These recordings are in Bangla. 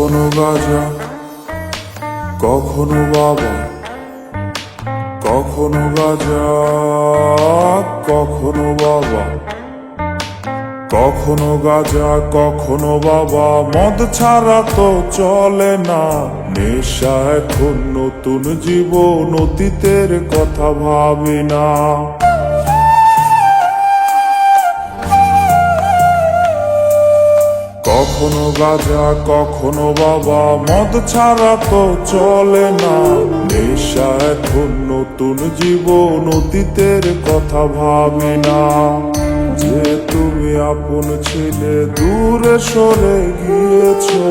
কখনো গাঁজা, কখনো বাবা, কখনো গাঁজা, কখনো বাবা, কখনো গাঁজা, কখনো বাবা। মদ ছাড়া তো চলে না, নেশা এখন নতুন জীবন, অতীতের কথা ভাবি না। কখনো গাঁজা, কখনো বাবা, মদ ছাড়া তো চলে না, নেশা এখন নতুন জীবন, অতীতের কথা ভাবি না। যে তুমি আপন ছিলে দূরে সরে গিয়েছো,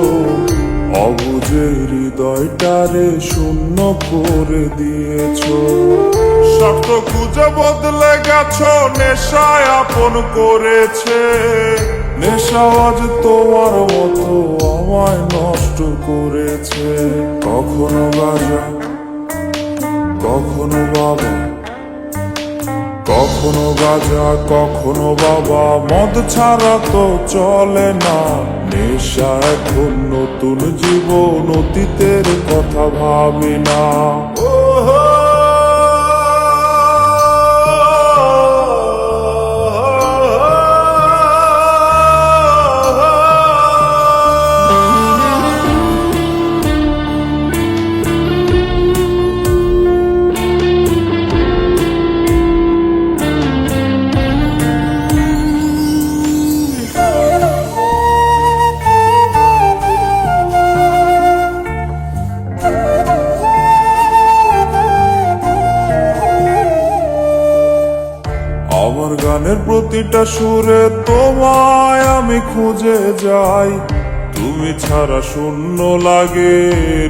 অবুঝে হৃদয়টারে শূন্য করে দিয়েছো। স্বার্থ খুঁজে বদলে গেছো, নেশায় আপন করেছে। নেশা আজ তোমার মতো আমায় নষ্ট করেছে। কখনো গাঁজা, কখনো বাবা, কখনো গাঁজা, কখনো বাবা, মদ ছাড়া তো চলে না, নেশা এখন নতুন জীবন, অতীতের কথা ভাবি না। আমার গানের প্রতিটা সুরে তোমায় আমি খুঁজে যাই, তুমি ছাড়া শূন্য লাগে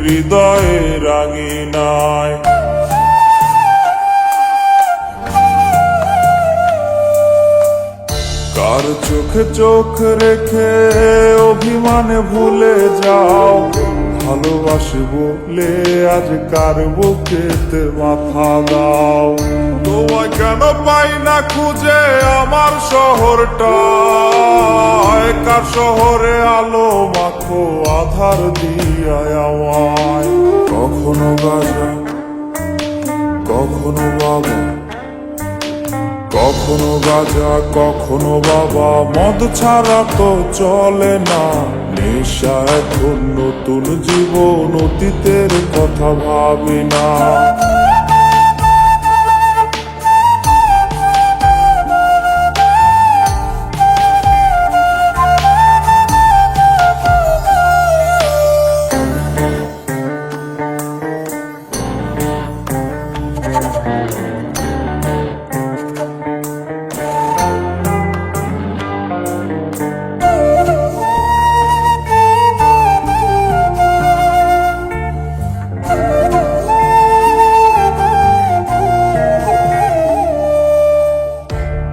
হৃদয়ে রাঙিনায়। কার চোখে চোখ রেখে অভিমানে ভুলে যাও, ভালোবাসি বলে আজ কার বুকেতে মাথা দাও। তোমায় কেন পাই না খুঁজে আমার শহরটা, কার শহরে আলো মাখো আধার দিয়ায় আমায়। কখনো গাঁজা, কখনো বাবা, কখনো গাঁজা, কখনো বাবা, মদ ছাড়া তো চলে না, নেশা এখন নতুন জীবন, অতীতের কথা ভাবি না।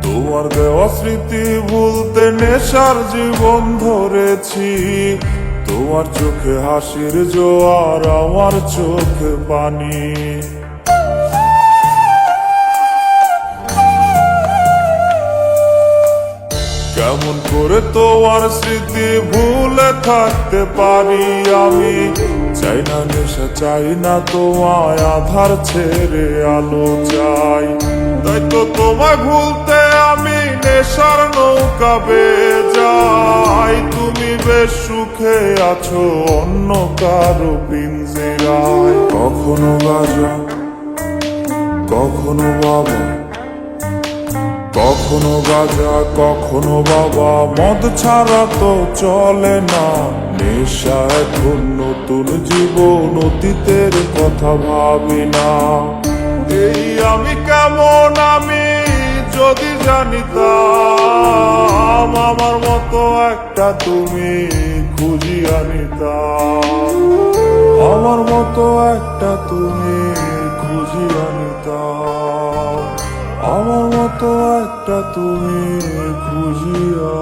তোমার দেওয়া স্মৃতি ভুলতে নেশার জীবন ধরেছি, তোমার চোখে হাসির জোয়ার, আমার চোখে পানি। কেমন করে তোমার স্মৃতি ভুলে থাকতে পারি আমি, চাই না নেশা, চাই না তোমায়, আধার ছেড়ে আলো চাই। তাই তো তোমায় ভুলতে আমি নেশার নৌকা বেয়ে যাই, তুমি বেশ সুখে আছো অন্য কারো পিঞ্জিরায়। কখনো গাঁজা, কখনো বাবা, কখনো গাঁজা, কখনো বাবা, মদ ছাড়া তো চলে না, নেশা এখন নতুন জীবন, অতীতের কথা ভাবি না। এই আমি কেমন আমি যদি জানিতাম, আমার মতো একটা তুমি খুঁজিয়া নিতাম, আমার মতো একটা তুমি খুঁজিয়া নিতাম, আমার মতো একটা তুমি খুঁজিয়া